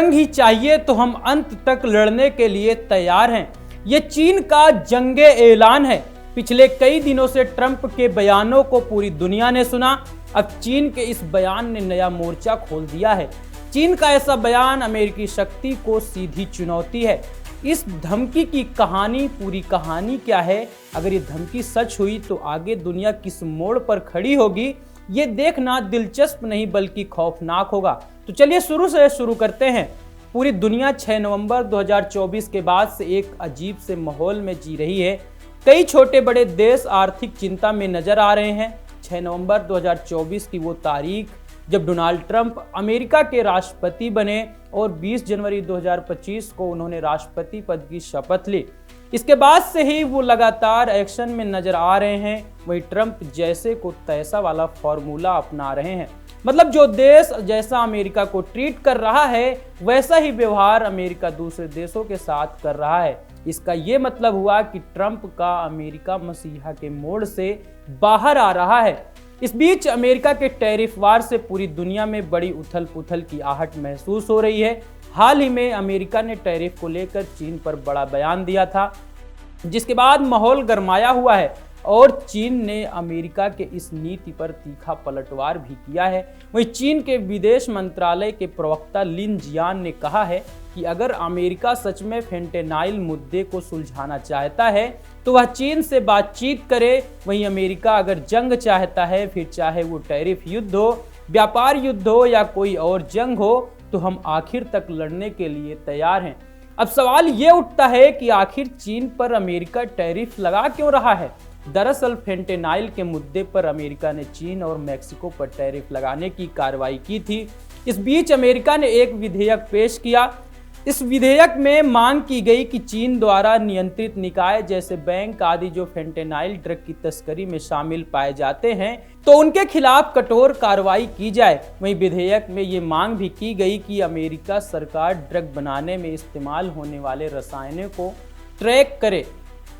जंग ही चाहिए तो हम अंत तक लड़ने के लिए तैयार हैं। ये चीन का जंगे ऐलान है। पिछले कई दिनों से ट्रंप के बयानों को पूरी दुनिया ने सुना। अब चीन के इस बयान ने नया मोर्चा खोल दिया है। चीन का ऐसा बयान अमेरिकी शक्ति को सीधी चुनौती है। इस धमकी की कहानी, पूरी कहानी क्या है, अगर ये धमकी सच हुई तो आगे दुनिया किस मोड़ पर खड़ी होगी, ये देखना दिलचस्प नहीं बल्कि खौफनाक होगा। तो चलिए शुरू करते हैं। पूरी दुनिया 6 नवंबर 2024 के बाद से एक अजीब से माहौल में जी रही है। कई छोटे बड़े देश आर्थिक चिंता में नजर आ रहे हैं। 6 नवंबर 2024 की वो तारीख जब डोनाल्ड ट्रंप अमेरिका के राष्ट्रपति बने और 20 जनवरी 2025 को उन्होंने राष्ट्रपति पद की शपथ ली। इसके बाद से ही वो लगातार एक्शन में नजर आ रहे हैं। वही ट्रंप जैसे को तैसा वाला फॉर्मूला अपना रहे हैं। मतलब जो देश जैसा अमेरिका को ट्रीट कर रहा है वैसा ही व्यवहार अमेरिका दूसरे देशों के साथ कर रहा है। इसका ये मतलब हुआ कि ट्रंप का अमेरिका मसीहा के मोड़ से बाहर आ रहा है। इस बीच अमेरिका के टैरिफ वार से पूरी दुनिया में बड़ी उथल पुथल की आहट महसूस हो रही है। हाल ही में अमेरिका ने टैरिफ को लेकर चीन पर बड़ा बयान दिया था, जिसके बाद माहौल गरमाया हुआ है और चीन ने अमेरिका के इस नीति पर तीखा पलटवार भी किया है। वहीं चीन के विदेश मंत्रालय के प्रवक्ता लिन जियान ने कहा है कि अगर अमेरिका सच में फेंटेनाइल मुद्दे को सुलझाना चाहता है तो वह चीन से बातचीत करे। वहीं अमेरिका अगर जंग चाहता है, फिर चाहे वो टैरिफ युद्ध हो, व्यापार युद्ध हो या कोई और जंग हो, तो हम आखिर तक लड़ने के लिए तैयार हैं। अब सवाल ये उठता है कि आखिर चीन पर अमेरिका टैरिफ लगा क्यों रहा है। दरअसल फेंटेनाइल के मुद्दे पर अमेरिका ने चीन और मेक्सिको पर टैरिफ लगाने की कार्रवाई की थी। इस बीच अमेरिका ने एक विधेयक पेश किया। इस विधेयक में मांग की गई कि चीन द्वारा नियंत्रित निकाय जैसे बैंक आदि जो फेंटेनाइल ड्रग की तस्करी में शामिल पाए जाते हैं तो उनके खिलाफ कठोर कार्रवाई की जाए। वहीं विधेयक में ये मांग भी की गई कि अमेरिका सरकार ड्रग बनाने में इस्तेमाल होने वाले रसायनों को ट्रैक करे।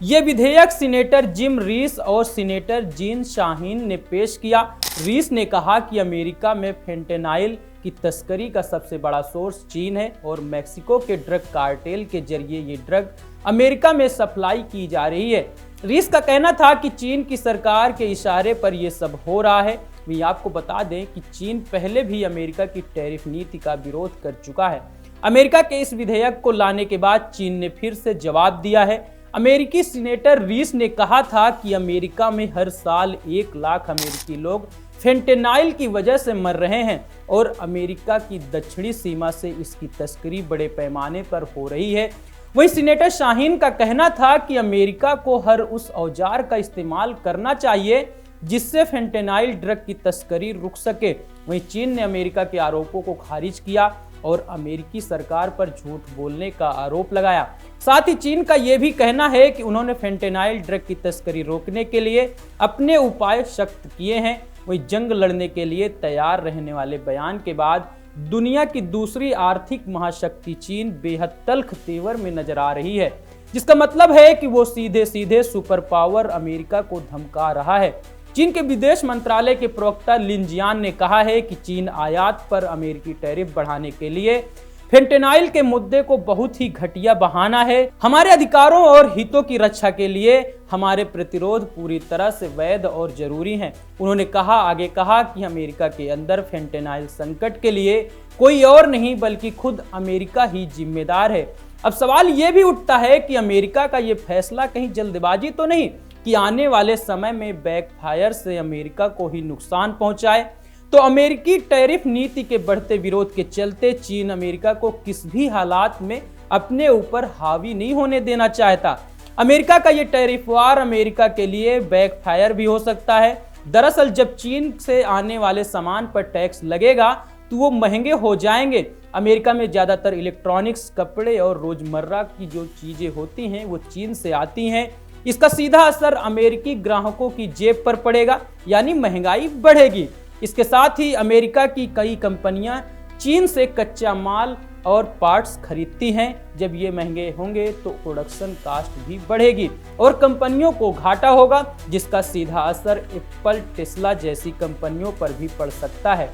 ये विधेयक सीनेटर जिम रीस और सीनेटर जीन शाहीन ने पेश किया। रीस ने कहा कि अमेरिका में फेंटेनाइल की तस्करी का सबसे बड़ा सोर्स चीन है और मेक्सिको के ड्रग कार्टेल के जरिए ये ड्रग अमेरिका में सप्लाई की जा रही है। रीस का कहना था कि चीन की सरकार के इशारे पर यह सब हो रहा है। वहीं आपको बता दें कि चीन पहले भी अमेरिका की टैरिफ नीति का विरोध कर चुका है। अमेरिका के इस विधेयक को लाने के बाद चीन ने फिर से जवाब दिया है। अमेरिकी सीनेटर रीस ने कहा था कि अमेरिका में हर साल 1 लाख अमेरिकी लोग फेंटेनाइल की वजह से मर रहे हैं और अमेरिका की दक्षिणी सीमा से इसकी तस्करी बड़े पैमाने पर हो रही है। वहीं सीनेटर शाहीन का कहना था कि अमेरिका को हर उस औजार का इस्तेमाल करना चाहिए जिससे फेंटेनाइल ड्रग की तस्करी रुक सके। वहीं चीन ने अमेरिका के आरोपों को खारिज किया और अमेरिकी सरकार पर झूठ बोलने का आरोप लगाया। साथ ही चीन का यह भी कहना है कि उन्होंने फेंटेनाइल ड्रग की तस्करी रोकने के लिए अपने उपाय सख्त किए हैं। वही जंग लड़ने के लिए तैयार रहने वाले बयान के बाद दुनिया की दूसरी आर्थिक महाशक्ति चीन बेहद तल्ख तेवर में नजर आ रही है, जिसका मतलब है कि वो सीधे सीधे सुपर पावर अमेरिका को धमका रहा है। चीन के विदेश मंत्रालय के प्रवक्ता लिन जियान ने कहा है कि चीन आयात पर अमेरिकी टैरिफ बढ़ाने के लिए फेंटेनाइल के मुद्दे को बहुत ही घटिया बहाना है। हमारे अधिकारों और हितों की रक्षा के लिए हमारे प्रतिरोध पूरी तरह से वैध और जरूरी हैं। उन्होंने आगे कहा कि अमेरिका के अंदर फेंटेनाइल संकट के लिए कोई और नहीं बल्कि खुद अमेरिका ही जिम्मेदार है। अब सवाल ये भी उठता है कि अमेरिका का ये फैसला कहीं जल्दबाजी तो नहीं कि आने वाले समय में बैकफायर से अमेरिका को ही नुकसान पहुंचाए। तो अमेरिकी टैरिफ नीति के बढ़ते विरोध के चलते चीन अमेरिका को किस भी हालात में अपने ऊपर हावी नहीं होने देना चाहता। अमेरिका का ये टैरिफ वार अमेरिका के लिए बैकफायर भी हो सकता है। दरअसल जब चीन से आने वाले सामान पर टैक्स लगेगा तो वो महंगे हो जाएंगे। अमेरिका में ज़्यादातर इलेक्ट्रॉनिक्स, कपड़े और रोजमर्रा की जो चीज़ें होती हैं वो चीन से आती हैं। इसका सीधा असर अमेरिकी ग्राहकों की जेब पर पड़ेगा, यानी महंगाई बढ़ेगी। इसके साथ ही अमेरिका की कई कंपनियां चीन से कच्चा माल और पार्ट्स खरीदती हैं। जब ये महंगे होंगे तो प्रोडक्शन कास्ट भी बढ़ेगी और कंपनियों को घाटा होगा, जिसका सीधा असर एप्पल, टेस्ला जैसी कंपनियों पर भी पड़ सकता है।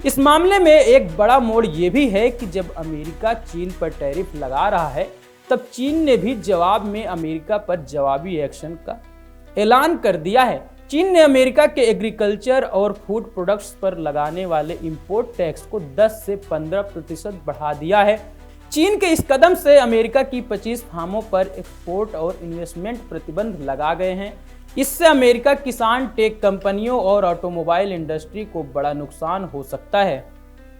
इस मामले में एक बड़ा मोड़ ये भी है कि जब अमेरिका चीन पर टैरिफ लगा रहा है, तब चीन ने भी जवाब में अमेरिका पर जवाबी एक्शन का ऐलान कर दिया है। चीन ने अमेरिका के एग्रीकल्चर और फूड प्रोडक्ट्स पर लगाने वाले इंपोर्ट टैक्स को 10 से 15% बढ़ा दिया है। चीन के इस कदम से अमेरिका की 25 फार्मों पर एक्सपोर्ट और इन्वेस्टमेंट प्रतिबंध लगा गए हैं। इससे अमेरिका किसान, टेक कंपनियों और ऑटोमोबाइल इंडस्ट्री को बड़ा नुकसान हो सकता है।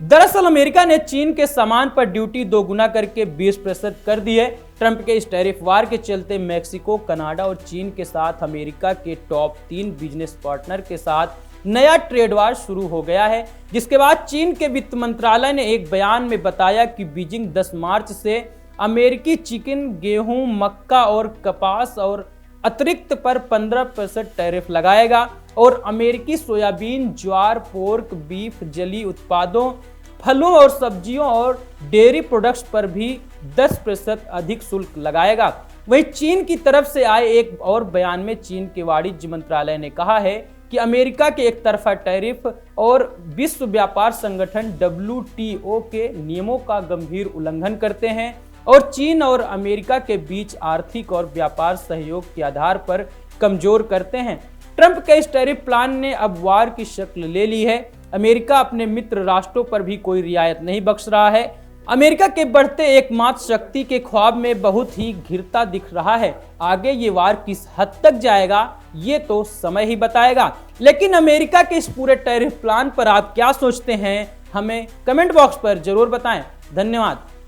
दरअसल अमेरिका ने चीन के सामान पर ड्यूटी दोगुना करके 20% कर दी है। ट्रंप के इस टैरिफ वार के चलते मैक्सिको, कनाडा और चीन के साथ अमेरिका के टॉप 3 बिजनेस पार्टनर के साथ नया ट्रेड वार शुरू हो गया है, जिसके बाद चीन के वित्त मंत्रालय ने एक बयान में बताया कि बीजिंग 10 मार्च से अमेरिकी चिकन, गेहूं, मक्का और कपास और अतिरिक्त पर 15% टैरिफ लगाएगा और अमेरिकी सोयाबीन, ज्वार, पोर्क, बीफ, जली उत्पादों, फलों और सब्जियों और डेयरी प्रोडक्ट्स पर भी 10% अधिक शुल्क लगाएगा। वहीं चीन की तरफ से आए एक और बयान में चीन के वाणिज्य मंत्रालय ने कहा है कि अमेरिका के एक तरफा टैरिफ और विश्व व्यापार संगठन WTO के नियमों का गंभीर उल्लंघन करते हैं और चीन और अमेरिका के बीच आर्थिक और व्यापार सहयोग के आधार पर कमजोर करते हैं। ट्रंप के इस टैरिफ प्लान ने अब वार की शक्ल ले ली है। अमेरिका अपने मित्र राष्ट्रों पर भी कोई रियायत नहीं बख्श रहा है। अमेरिका के बढ़ते एकमात्र शक्ति के ख्वाब में बहुत ही घिरता दिख रहा है। आगे ये वार किस हद तक जाएगा ये तो समय ही बताएगा। लेकिन अमेरिका के इस पूरे टैरिफ प्लान पर आप क्या सोचते हैं, हमें कमेंट बॉक्स पर जरूर बताएं। धन्यवाद।